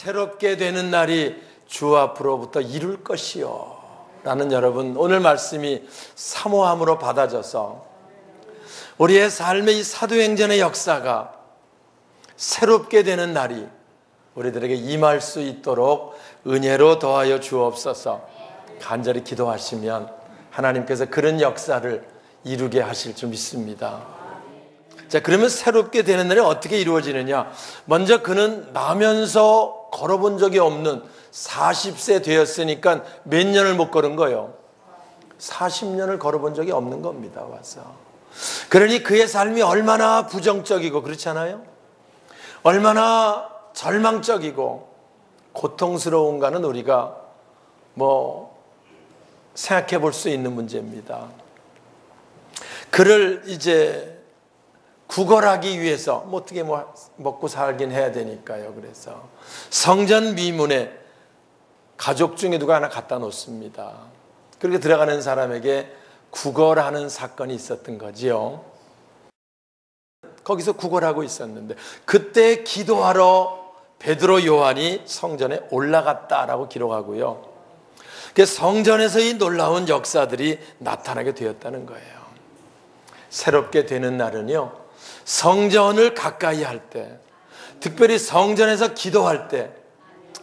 새롭게 되는 날이 주 앞으로부터 이룰 것이요 라는 여러분, 오늘 말씀이 사모함으로 받아져서 우리의 삶의 이 사도행전의 역사가 새롭게 되는 날이 우리들에게 임할 수 있도록 은혜로 더하여 주옵소서. 간절히 기도하시면 하나님께서 그런 역사를 이루게 하실 줄 믿습니다. 자, 그러면 새롭게 되는 날이 어떻게 이루어지느냐? 먼저 그는 나면서 걸어본 적이 없는 40세 되었으니까 몇 년을 못 걸은 거예요? 40년을 걸어본 적이 없는 겁니다. 와서. 그러니 그의 삶이 얼마나 부정적이고 그렇잖아요? 얼마나 절망적이고 고통스러운가는 우리가 생각해 볼 수 있는 문제입니다. 그를 이제 구걸하기 위해서 어떻게 먹고 살긴 해야 되니까요. 그래서 성전 미문에 가족 중에 누가 하나 갖다 놓습니다. 그렇게 들어가는 사람에게 구걸하는 사건이 있었던 거지요. 거기서 구걸하고 있었는데 그때 기도하러 베드로 요한이 성전에 올라갔다라고 기록하고요. 성전에서 이 놀라운 역사들이 나타나게 되었다는 거예요. 새롭게 되는 날은요, 성전을 가까이 할 때, 특별히 성전에서 기도할 때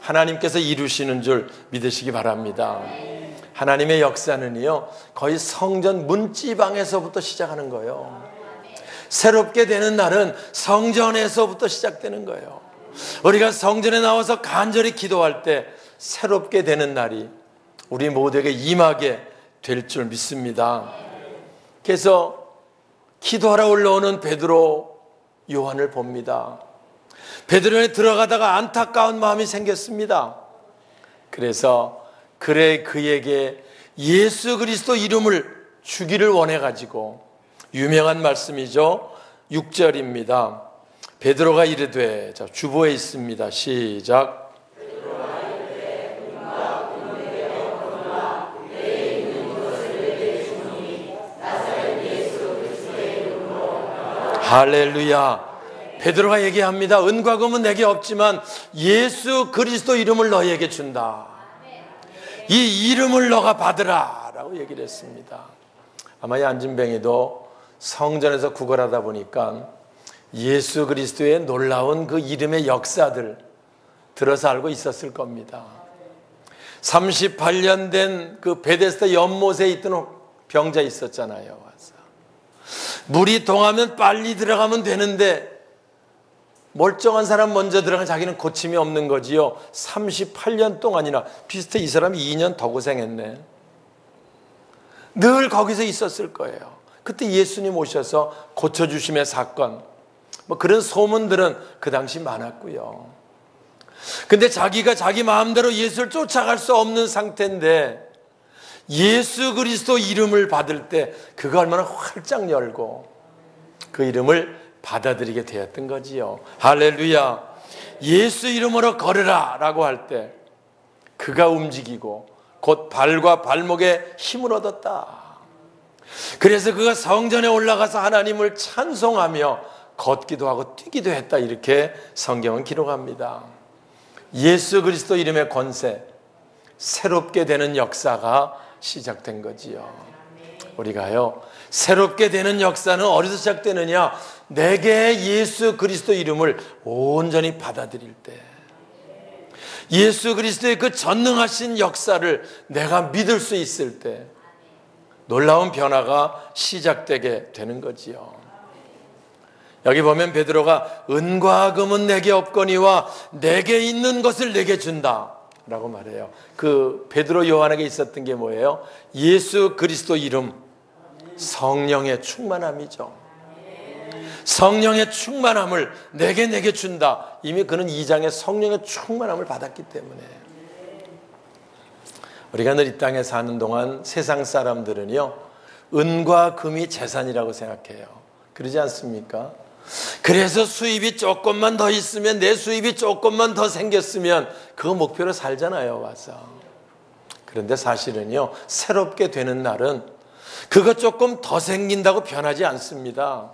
하나님께서 이루시는 줄 믿으시기 바랍니다. 하나님의 역사는요, 거의 성전 문지방에서부터 시작하는 거예요. 새롭게 되는 날은 성전에서부터 시작되는 거예요. 우리가 성전에 나와서 간절히 기도할 때 새롭게 되는 날이 우리 모두에게 임하게 될 줄 믿습니다. 그래서 기도하러 올라오는 베드로 요한을 봅니다. 베드로에 들어가다가 안타까운 마음이 생겼습니다. 그래서 그에게 예수 그리스도 이름을 주기를 원해가지고 유명한 말씀이죠. 6절입니다. 베드로가 이르되, 자, 주보에 있습니다. 시작. 할렐루야. 베드로가 얘기합니다. 은과 금은 내게 없지만 예수 그리스도 이름을 너희에게 준다. 이 이름을 너가 받으라 라고 얘기를 했습니다. 아마 이 안진뱅이도 성전에서 구걸하다 보니까 예수 그리스도의 놀라운 그 이름의 역사들 들어서 알고 있었을 겁니다. 38년 된 그 베데스다 연못에 있던 병자 있었잖아요. 와서 물이 동하면 빨리 들어가면 되는데 멀쩡한 사람 먼저 들어가면 자기는 고침이 없는 거지요. 38년 동안이나, 비슷해, 이 사람이 2년 더 고생했네. 늘 거기서 있었을 거예요. 그때 예수님 오셔서 고쳐주심의 사건, 그런 소문들은 그 당시 많았고요. 근데 자기가 자기 마음대로 예수를 쫓아갈 수 없는 상태인데 예수 그리스도 이름을 받을 때 그가 얼마나 활짝 열고 그 이름을 받아들이게 되었던 거지요. 할렐루야. 예수 이름으로 걸으라 라고 할 때 그가 움직이고 곧 발과 발목에 힘을 얻었다. 그래서 그가 성전에 올라가서 하나님을 찬송하며 걷기도 하고 뛰기도 했다. 이렇게 성경은 기록합니다. 예수 그리스도 이름의 권세, 새롭게 되는 역사가 시작된 거지요. 우리가요, 새롭게 되는 역사는 어디서 시작되느냐? 내게 예수 그리스도 이름을 온전히 받아들일 때, 예수 그리스도의 그 전능하신 역사를 내가 믿을 수 있을 때 놀라운 변화가 시작되게 되는 거지요. 여기 보면 베드로가 은과 금은 내게 없거니와 내게 있는 것을 내게 준다 라고 말해요. 그 베드로 요한에게 있었던 게 뭐예요? 예수 그리스도 이름, 성령의 충만함이죠. 성령의 충만함을 내게 준다. 이미 그는 2장에 성령의 충만함을 받았기 때문에. 우리가 늘 이 땅에 사는 동안 세상 사람들은요, 은과 금이 재산이라고 생각해요. 그러지 않습니까? 그래서 수입이 조금만 더 있으면, 내 수입이 조금만 더 생겼으면 그거 목표로 살잖아요. 와서. 그런데 사실은요, 새롭게 되는 날은 그거 조금 더 생긴다고 변하지 않습니다.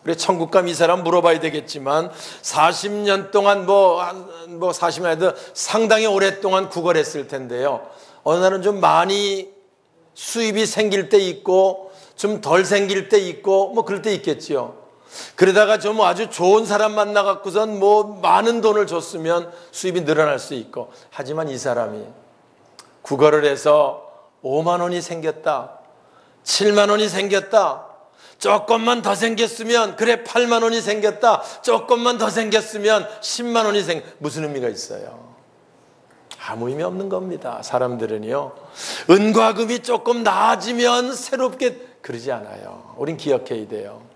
우리 천국 가면 이 사람 물어봐야 되겠지만 40년 동안 40년 아니도 상당히 오랫동안 구걸했을 텐데요. 어느 날은 좀 많이 수입이 생길 때 있고 좀 덜 생길 때 있고 그럴 때 있겠지요. 그러다가 좀 아주 좋은 사람 만나갖고선 많은 돈을 줬으면 수입이 늘어날 수 있고, 하지만 이 사람이 구걸을 해서 5만 원이 생겼다, 7만 원이 생겼다, 조금만 더 생겼으면, 그래 8만 원이 생겼다, 조금만 더 생겼으면 10만 원이 무슨 의미가 있어요? 아무 의미 없는 겁니다. 사람들은요, 은과 금이 조금 나아지면 새롭게, 그러지 않아요. 우린 기억해야 돼요.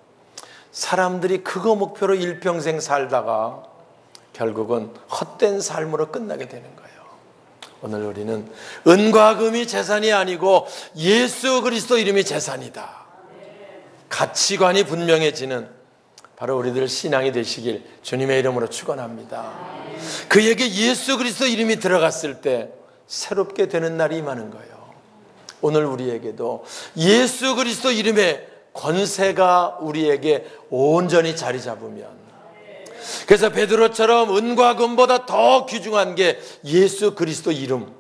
사람들이 그거 목표로 일평생 살다가 결국은 헛된 삶으로 끝나게 되는 거예요. 오늘 우리는 은과 금이 재산이 아니고 예수 그리스도 이름이 재산이다. 가치관이 분명해지는 바로 우리들 신앙이 되시길 주님의 이름으로 축원합니다. 그에게 예수 그리스도 이름이 들어갔을 때 새롭게 되는 날이 임하는 거예요. 오늘 우리에게도 예수 그리스도 이름의 권세가 우리에게 온전히 자리 잡으면, 그래서 베드로처럼 은과 금보다 더 귀중한 게 예수 그리스도 이름,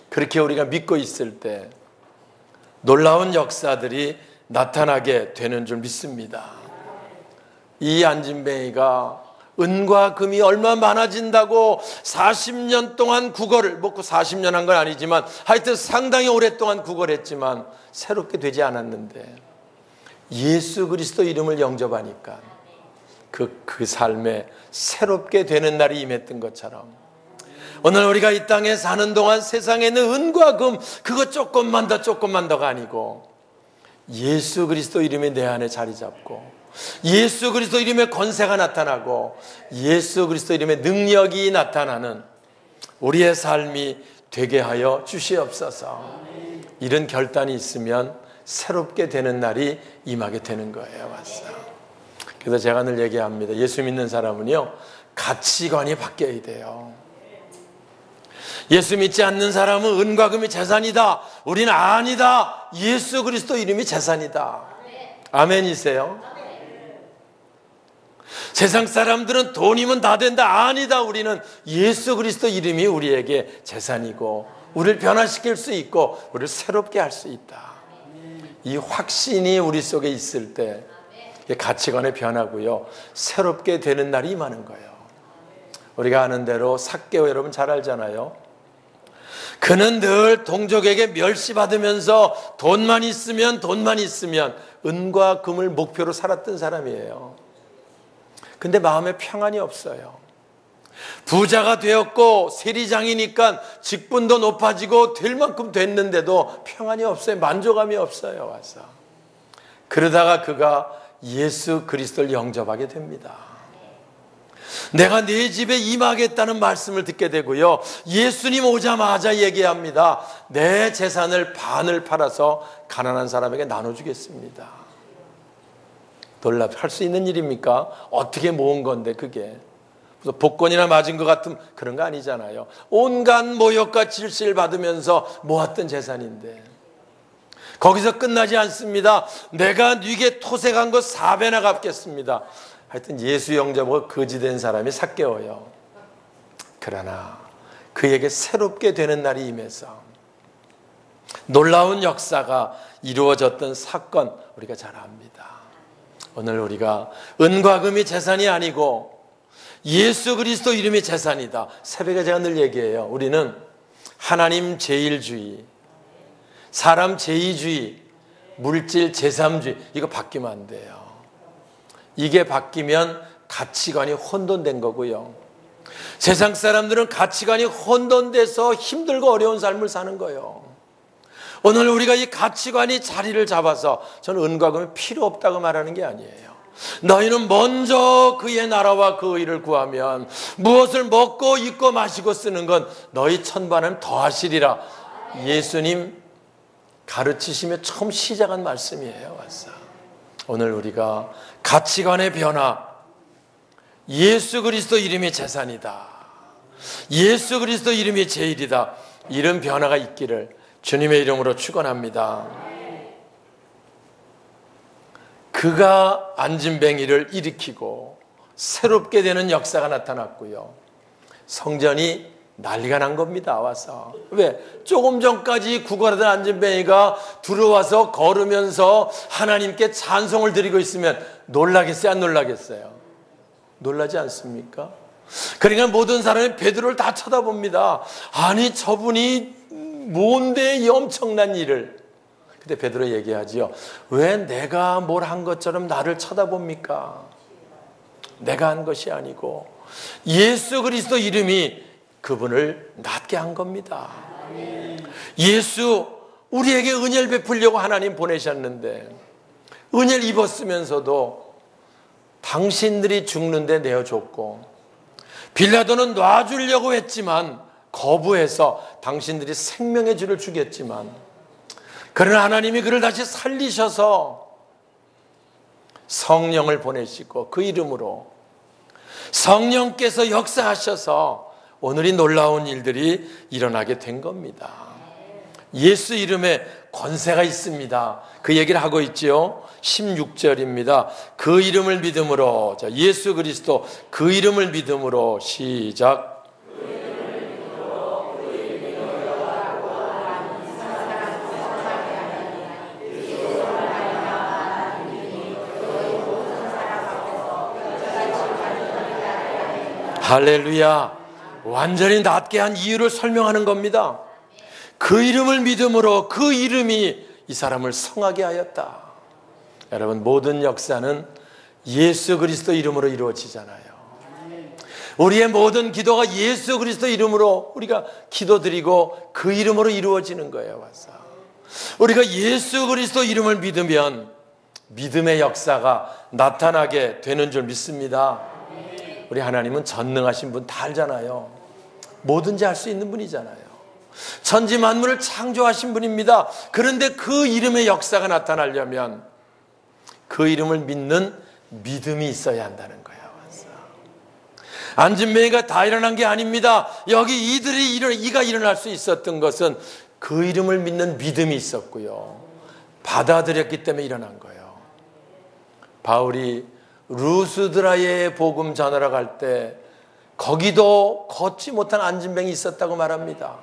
그렇게 우리가 믿고 있을 때 놀라운 역사들이 나타나게 되는 줄 믿습니다. 이 안진뱅이가 은과 금이 얼마 많아진다고 40년 동안 구걸을, 40년 한 건 아니지만 하여튼 상당히 오랫동안 구걸했지만 새롭게 되지 않았는데 예수 그리스도 이름을 영접하니까 그 삶에 새롭게 되는 날이 임했던 것처럼, 오늘 우리가 이 땅에 사는 동안 세상에 있는 은과 금, 그거 조금만 더가 아니고 예수 그리스도 이름이 내 안에 자리 잡고 예수 그리스도 이름의 권세가 나타나고 예수 그리스도 이름의 능력이 나타나는 우리의 삶이 되게 하여 주시옵소서. 이런 결단이 있으면 새롭게 되는 날이 임하게 되는 거예요. 맞아요. 그래서 제가 늘 얘기합니다. 예수 믿는 사람은요, 가치관이 바뀌어야 돼요. 예수 믿지 않는 사람은 은과 금이 재산이다, 우리는 아니다, 예수 그리스도 이름이 재산이다. 아멘이세요? 세상 사람들은 돈이면 다 된다, 아니다, 우리는 예수 그리스도 이름이 우리에게 재산이고 우리를 변화시킬 수 있고 우리를 새롭게 할 수 있다. 이 확신이 우리 속에 있을 때 가치관의 변화고요, 새롭게 되는 날이 임하는 거예요. 우리가 아는 대로 삭개오, 여러분 잘 알잖아요. 그는 늘 동족에게 멸시받으면서 돈만 있으면 은과 금을 목표로 살았던 사람이에요. 근데 마음에 평안이 없어요. 부자가 되었고 세리장이니까 직분도 높아지고 될 만큼 됐는데도 평안이 없어요. 만족감이 없어요. 와서 그러다가 그가 예수 그리스도를 영접하게 됩니다. 내가 네 집에 임하겠다는 말씀을 듣게 되고요, 예수님 오자마자 얘기합니다. 내 재산을 반을 팔아서 가난한 사람에게 나눠주겠습니다. 놀랍, 할 수 있는 일입니까? 어떻게 모은 건데 그게 그래서 복권이나 맞은 것 같은 그런 거 아니잖아요. 온갖 모욕과 질시를 받으면서 모았던 재산인데 거기서 끝나지 않습니다. 내가 네게 토색한 것 4배나 갚겠습니다. 하여튼 예수 영접하고 거지된 사람이 삭개오요. 그러나 그에게 새롭게 되는 날이 임해서 놀라운 역사가 이루어졌던 사건 우리가 잘 압니다. 오늘 우리가 은과 금이 재산이 아니고 예수 그리스도 이름이 재산이다. 새벽에 제가 늘 얘기해요. 우리는 하나님 제일주의, 사람 제이주의, 물질 제3주의, 이거 바뀌면 안 돼요. 이게 바뀌면 가치관이 혼돈된 거고요. 세상 사람들은 가치관이 혼돈돼서 힘들고 어려운 삶을 사는 거예요. 오늘 우리가 이 가치관이 자리를 잡아서, 저는 은과 금이 필요 없다고 말하는 게 아니에요. 너희는 먼저 그의 나라와 그 의를 구하면 무엇을 먹고 입고 마시고 쓰는 건 너희 천반은 더하시리라. 예수님 가르치시며 처음 시작한 말씀이에요. 맞아. 오늘 우리가 가치관의 변화, 예수 그리스도 이름이 재산이다, 예수 그리스도 이름이 제일이다, 이런 변화가 있기를 주님의 이름으로 축원합니다. 그가 안진뱅이를 일으키고 새롭게 되는 역사가 나타났고요. 성전이 난리가 난 겁니다. 와서. 왜? 조금 전까지 구걸하던 안진뱅이가 들어와서 걸으면서 하나님께 찬송을 드리고 있으면 놀라겠어요? 안 놀라겠어요? 놀라지 않습니까? 그러니까 모든 사람이 베드로를 다 쳐다봅니다. 아니 저분이 뭔데 이 엄청난 일을. 근데 베드로 얘기하지요. 왜 내가 뭘 한 것처럼 나를 쳐다봅니까? 내가 한 것이 아니고 예수 그리스도 이름이 그분을 낫게 한 겁니다. 예수, 우리에게 은혜를 베풀려고 하나님 보내셨는데 은혜를 입었으면서도 당신들이 죽는데 내어줬고 빌라도는 놔주려고 했지만 거부해서 당신들이 생명의 주를 주겠지만 그러나 하나님이 그를 다시 살리셔서 성령을 보내시고 그 이름으로 성령께서 역사하셔서 오늘 이 놀라운 일들이 일어나게 된 겁니다. 예수 이름에 권세가 있습니다. 그 얘기를 하고 있죠. 16절입니다. 그 이름을 믿음으로, 자, 예수 그리스도 그 이름을 믿음으로 시작. 할렐루야. 완전히 낫게 한 이유를 설명하는 겁니다. 그 이름을 믿음으로 그 이름이 이 사람을 성하게 하였다. 여러분, 모든 역사는 예수 그리스도 이름으로 이루어지잖아요. 우리의 모든 기도가 예수 그리스도 이름으로 우리가 기도드리고 그 이름으로 이루어지는 거예요. 와서 우리가 예수 그리스도 이름을 믿으면 믿음의 역사가 나타나게 되는 줄 믿습니다. 우리 하나님은 전능하신 분 다 알잖아요. 뭐든지 할 수 있는 분이잖아요. 천지 만물을 창조하신 분입니다. 그런데 그 이름의 역사가 나타나려면 그 이름을 믿는 믿음이 있어야 한다는 거예요. 안진뱅이가 다 일어난 게 아닙니다. 여기 이가 일어날 수 있었던 것은 그 이름을 믿는 믿음이 있었고요. 받아들였기 때문에 일어난 거예요. 바울이 루스드라의 복음 전하러 갈 때 거기도 걷지 못한 안진뱅이 있었다고 말합니다.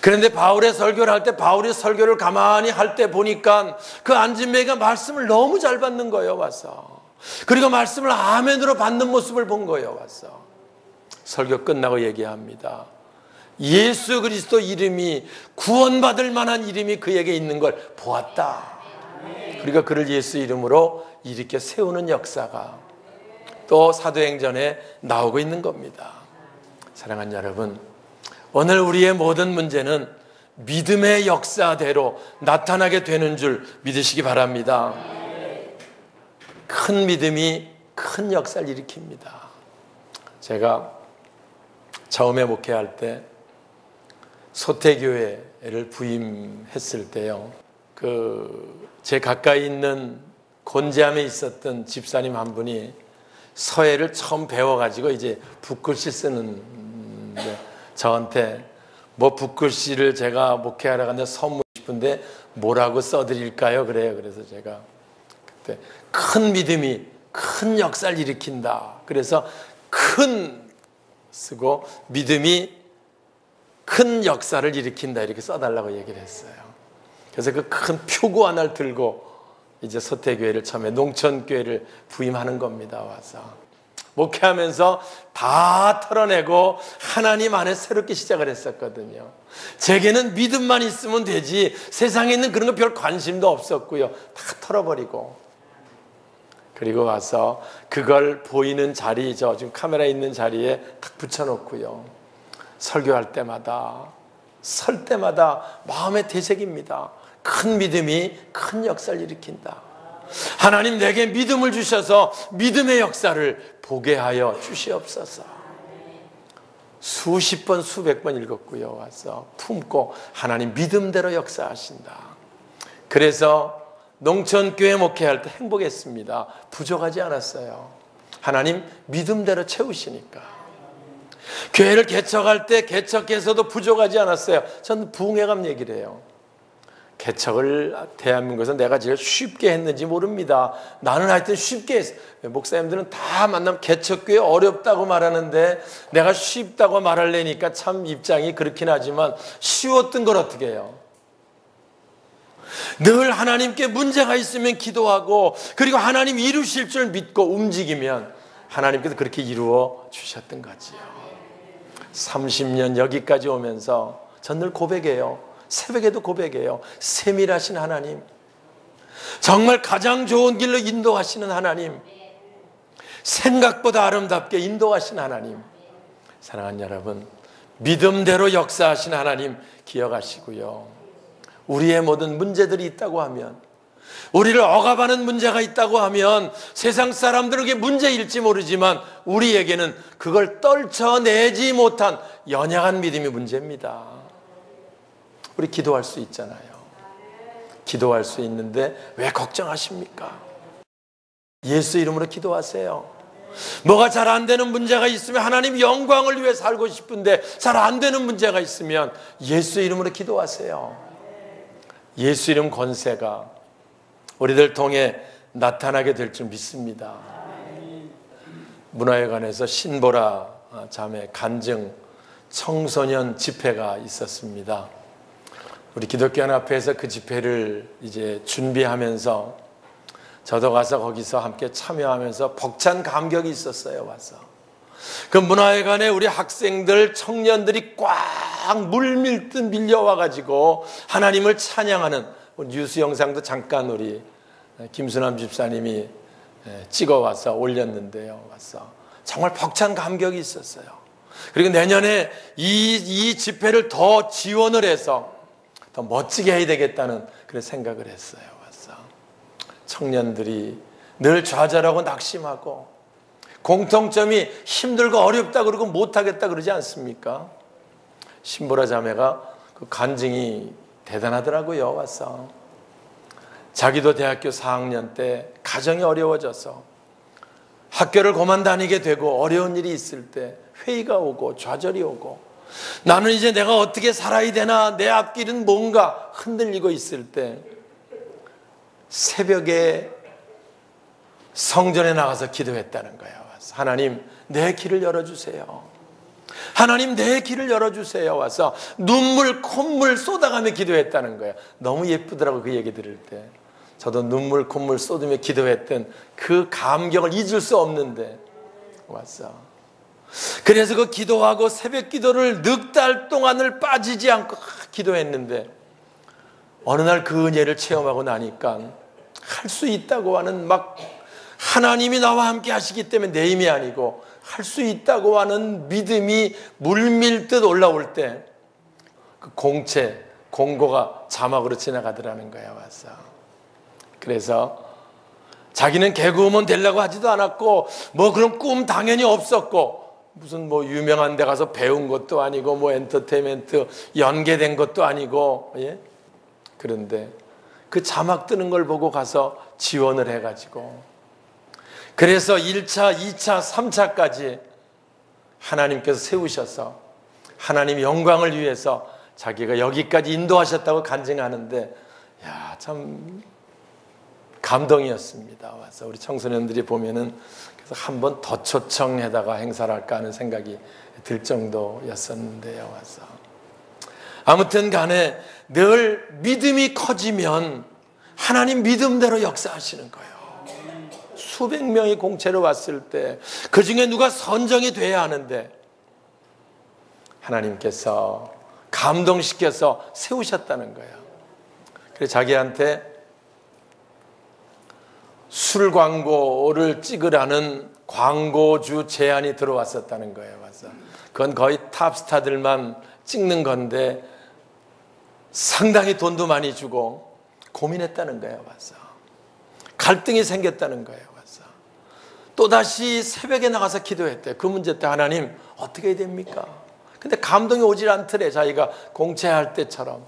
그런데 바울의 설교를 할 때 바울의 설교를 가만히 할 때 보니까 그 안진뱅이가 말씀을 너무 잘 받는 거예요. 와서 그리고 말씀을 아멘으로 받는 모습을 본 거예요. 와서 설교 끝나고 얘기합니다. 예수 그리스도 이름이 구원받을 만한 이름이 그에게 있는 걸 보았다. 그러니까 그를 예수 이름으로 일으켜 세우는 역사가 또 사도행전에 나오고 있는 겁니다. 사랑하는 여러분, 오늘 우리의 모든 문제는 믿음의 역사대로 나타나게 되는 줄 믿으시기 바랍니다. 큰 믿음이 큰 역사를 일으킵니다. 제가 처음에 목회할 때 소태교회를 부임했을 때요, 제 가까이 있는 곤지암에 있었던 집사님 한 분이 서예를 처음 배워가지고 이제 붓글씨 쓰는 저한테 뭐 붓글씨를 제가 목회하러 갔는데 선물 싶은데 뭐라고 써드릴까요? 그래요. 그래서 제가 그때 큰 믿음이 큰 역사를 일으킨다. 그래서 큰 쓰고 믿음이 큰 역사를 일으킨다 이렇게 써달라고 얘기를 했어요. 그래서 그 큰 표구 하나를 들고 이제 서태교회를 처음에 농천교회를 부임하는 겁니다. 와서 목회하면서 다 털어내고 하나님 안에 새롭게 시작을 했었거든요. 제게는 믿음만 있으면 되지 세상에 있는 그런 거 별 관심도 없었고요. 다 털어버리고 그리고 와서 그걸 보이는 자리, 지금 카메라 있는 자리에 딱 붙여놓고요. 설교할 때마다 설 때마다 마음의 되새깁니다. 큰 믿음이 큰 역사를 일으킨다. 하나님 내게 믿음을 주셔서 믿음의 역사를 보게 하여 주시옵소서. 수십 번 수백 번 읽었고요. 와서 품고 하나님 믿음대로 역사하신다. 그래서 농촌교회 목회할 때 행복했습니다. 부족하지 않았어요. 하나님 믿음대로 채우시니까. 교회를 개척할 때 개척해서도 부족하지 않았어요. 저는 부흥회감 얘기를 해요. 개척을 대한민국에서 내가 제일 쉽게 했는지 모릅니다. 나는 하여튼 쉽게 했어요. 목사님들은 다 만나면 개척교회 어렵다고 말하는데 내가 쉽다고 말하려니까 참 입장이 그렇긴 하지만 쉬웠던 걸 어떻게 해요? 늘 하나님께 문제가 있으면 기도하고 그리고 하나님 이루실 줄 믿고 움직이면 하나님께서 그렇게 이루어 주셨던 거지요. 30년 여기까지 오면서 전 늘 고백해요. 새벽에도 고백해요. 세밀하신 하나님, 정말 가장 좋은 길로 인도하시는 하나님, 생각보다 아름답게 인도하신 하나님, 사랑하는 여러분, 믿음대로 역사하신 하나님 기억하시고요. 우리의 모든 문제들이 있다고 하면, 우리를 억압하는 문제가 있다고 하면 세상 사람들에게 문제일지 모르지만 우리에게는 그걸 떨쳐내지 못한 연약한 믿음이 문제입니다. 우리 기도할 수 있잖아요. 기도할 수 있는데 왜 걱정하십니까? 예수 이름으로 기도하세요. 뭐가 잘 안 되는 문제가 있으면 하나님 영광을 위해 살고 싶은데 잘 안 되는 문제가 있으면 예수 이름으로 기도하세요. 예수 이름 권세가 우리들 통해 나타나게 될 줄 믿습니다. 문화회관에서 신보라 자매 간증 청소년 집회가 있었습니다. 우리 기독교연합회에서 그 집회를 이제 준비하면서 저도 가서 거기서 함께 참여하면서 벅찬 감격이 있었어요. 와서 그 문화회관에 우리 학생들 청년들이 꽉 물밀듯 밀려와가지고 하나님을 찬양하는 뉴스 영상도 잠깐 우리 김수남 집사님이 찍어와서 올렸는데요. 와서 정말 벅찬 감격이 있었어요. 그리고 내년에 이 집회를 더 지원을 해서 더 멋지게 해야 되겠다는 그런 생각을 했어요. 와서 청년들이 늘 좌절하고 낙심하고 공통점이 힘들고 어렵다 그러고 못하겠다 그러지 않습니까? 신보라 자매가 그 간증이 대단하더라고요. 와서 자기도 대학교 4학년 때 가정이 어려워져서 학교를 그만 다니게 되고 어려운 일이 있을 때 회의가 오고 좌절이 오고 나는 이제 내가 어떻게 살아야 되나 내 앞길은 뭔가 흔들리고 있을 때 새벽에 성전에 나가서 기도했다는 거예요. 하나님 내 길을 열어주세요. 하나님 내 길을 열어주세요. 와서 눈물 콧물 쏟아가며 기도했다는 거예요. 너무 예쁘더라고 그 얘기 들을 때. 저도 눈물 콧물 쏟으며 기도했던 그 감격을 잊을 수 없는데 왔어. 그래서 그 기도하고 새벽 기도를 넉 달 동안을 빠지지 않고 기도했는데 어느 날 그 은혜를 체험하고 나니까 할 수 있다고 하는 막 하나님이 나와 함께 하시기 때문에 내 힘이 아니고 할 수 있다고 하는 믿음이 물밀듯 올라올 때 그 공고가 자막으로 지나가더라는 거야. 와서 그래서 자기는 개그우먼 되려고 하지도 않았고 뭐 그런 꿈 당연히 없었고 무슨 뭐 유명한 데 가서 배운 것도 아니고 뭐 엔터테인먼트 연계된 것도 아니고 예? 그런데 그 자막 뜨는 걸 보고 가서 지원을 해가지고 그래서 1차, 2차, 3차까지 하나님께서 세우셔서 하나님 영광을 위해서 자기가 여기까지 인도하셨다고 간증하는데 야, 참 감동이었습니다. 와서 우리 청소년들이 보면은 그래서 한번 더 초청해다가 행사를 할까 하는 생각이 들 정도였었는데요. 와서 아무튼 간에 늘 믿음이 커지면 하나님 믿음대로 역사하시는 거예요. 수백 명이 공채로 왔을 때 그 중에 누가 선정이 돼야 하는데 하나님께서 감동시켜서 세우셨다는 거예요. 그래서 자기한테 술 광고를 찍으라는 광고주 제안이 들어왔었다는 거예요. 와서 그건 거의 탑스타들만 찍는 건데 상당히 돈도 많이 주고 고민했다는 거예요. 와서 갈등이 생겼다는 거예요. 와서 또다시 새벽에 나가서 기도했대. 그 문제 때 하나님 어떻게 해야 됩니까? 근데 감동이 오질 않더래. 자기가 공채할 때처럼.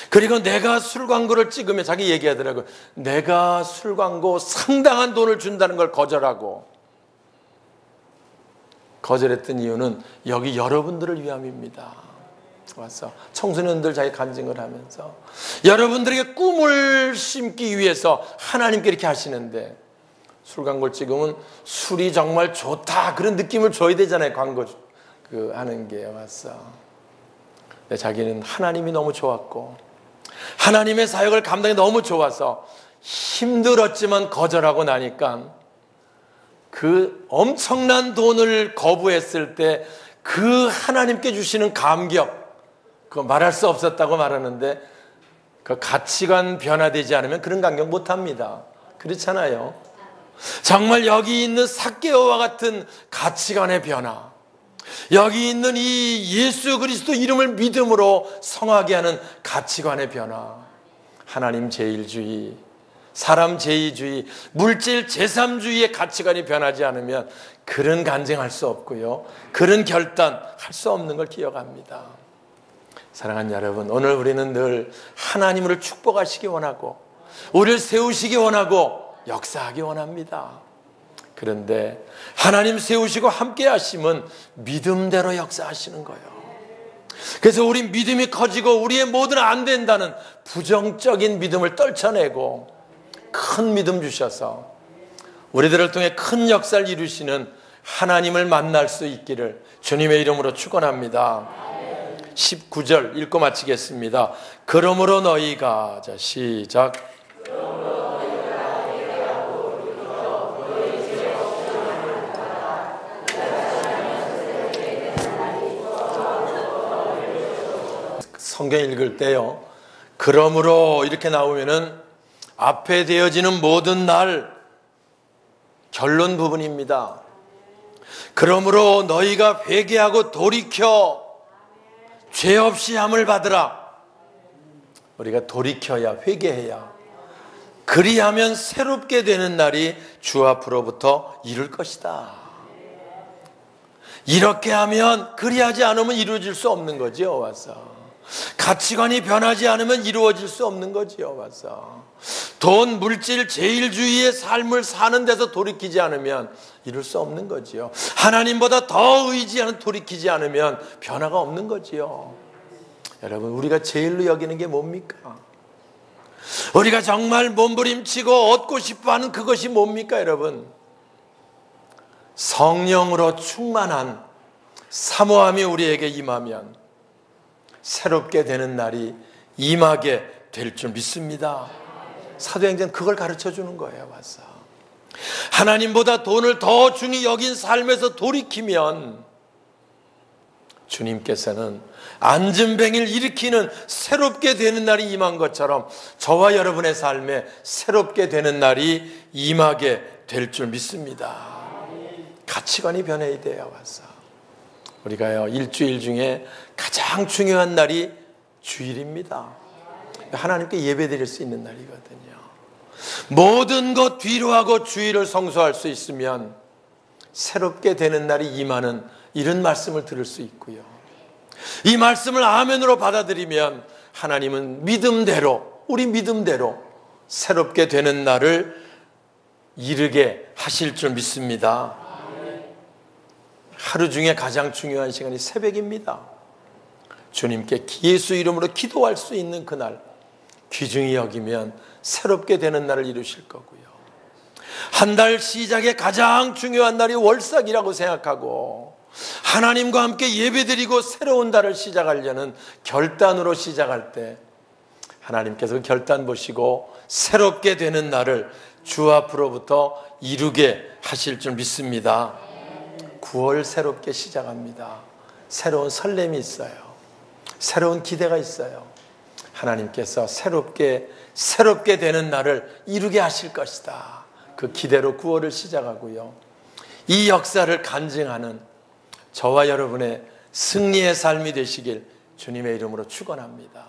그리고 내가 술 광고를 찍으면 자기 얘기하더라고요. 내가 술 광고 상당한 돈을 준다는 걸 거절하고 거절했던 이유는 여기 여러분들을 위함입니다. 와서 청소년들 자기 간증을 하면서 여러분들에게 꿈을 심기 위해서 하나님께 이렇게 하시는데 술 광고를 찍으면 술이 정말 좋다 그런 느낌을 줘야 되잖아요. 광고 하는 게 와서. 근데 자기는 하나님이 너무 좋았고 하나님의 사역을 감당이 너무 좋아서 힘들었지만 거절하고 나니까 그 엄청난 돈을 거부했을 때 그 하나님께 주시는 감격, 그거 말할 수 없었다고 말하는데 그 가치관 변화되지 않으면 그런 감격 못합니다. 그렇잖아요. 정말 여기 있는 삭개오와 같은 가치관의 변화, 여기 있는 이 예수 그리스도 이름을 믿음으로 성하게 하는 가치관의 변화, 하나님 제일주의, 사람 제이주의, 물질 제3주의의 가치관이 변하지 않으면 그런 간증할 수 없고요, 그런 결단할 수 없는 걸 기억합니다. 사랑하는 여러분, 오늘 우리는 늘 하나님을 축복하시기 원하고 우리를 세우시기 원하고 역사하기 원합니다. 그런데 하나님 세우시고 함께 하심은 믿음대로 역사하시는 거예요. 그래서 우리 믿음이 커지고 우리의 뭐든 안 된다는 부정적인 믿음을 떨쳐내고 큰 믿음 주셔서 우리들을 통해 큰 역사를 이루시는 하나님을 만날 수 있기를 주님의 이름으로 축원합니다. 19절 읽고 마치겠습니다. 그러므로 너희가, 자 시작. 성경 읽을 때요, 그러므로 이렇게 나오면은 앞에 되어지는 모든 날 결론 부분입니다. 그러므로 너희가 회개하고 돌이켜 죄 없이 함을 받으라. 우리가 돌이켜야, 회개해야, 그리하면 새롭게 되는 날이 주 앞으로부터 이룰 것이다. 이렇게 하면, 그리하지 않으면 이루어질 수 없는 거죠. 와서 가치관이 변하지 않으면 이루어질 수 없는 거지요. 와서 돈, 물질, 제일주의의 삶을 사는 데서 돌이키지 않으면 이룰 수 없는 거지요. 하나님보다 더 의지하는, 돌이키지 않으면 변화가 없는 거지요. 여러분, 우리가 제일로 여기는 게 뭡니까? 우리가 정말 몸부림치고 얻고 싶어하는 그것이 뭡니까? 여러분, 성령으로 충만한 사모함이 우리에게 임하면 새롭게 되는 날이 임하게 될 줄 믿습니다. 사도행전 그걸 가르쳐 주는 거예요. 와서 하나님보다 돈을 더 중히 여긴 삶에서 돌이키면 주님께서는 안진뱅이를 일으키는 새롭게 되는 날이 임한 것처럼 저와 여러분의 삶에 새롭게 되는 날이 임하게 될 줄 믿습니다. 가치관이 변해야 돼요. 와서 우리가요, 일주일 중에 가장 중요한 날이 주일입니다. 하나님께 예배드릴 수 있는 날이거든요. 모든 것 뒤로 하고 주일을 성수할 수 있으면 새롭게 되는 날이 임하는 이런 말씀을 들을 수 있고요, 이 말씀을 아멘으로 받아들이면 하나님은 믿음대로, 우리 믿음대로 새롭게 되는 날을 이르게 하실 줄 믿습니다. 하루 중에 가장 중요한 시간이 새벽입니다. 주님께 예수 이름으로 기도할 수 있는 그날 귀중히 여기면 새롭게 되는 날을 이루실 거고요, 한 달 시작에 가장 중요한 날이 월삭이라고 생각하고 하나님과 함께 예배드리고 새로운 달을 시작하려는 결단으로 시작할 때 하나님께서 결단 보시고 새롭게 되는 날을 주 앞으로부터 이루게 하실 줄 믿습니다. 9월 새롭게 시작합니다. 새로운 설렘이 있어요. 새로운 기대가 있어요. 하나님께서 새롭게 되는 날을 이루게 하실 것이다. 그 기대로 9월을 시작하고요, 이 역사를 간증하는 저와 여러분의 승리의 삶이 되시길 주님의 이름으로 축원합니다.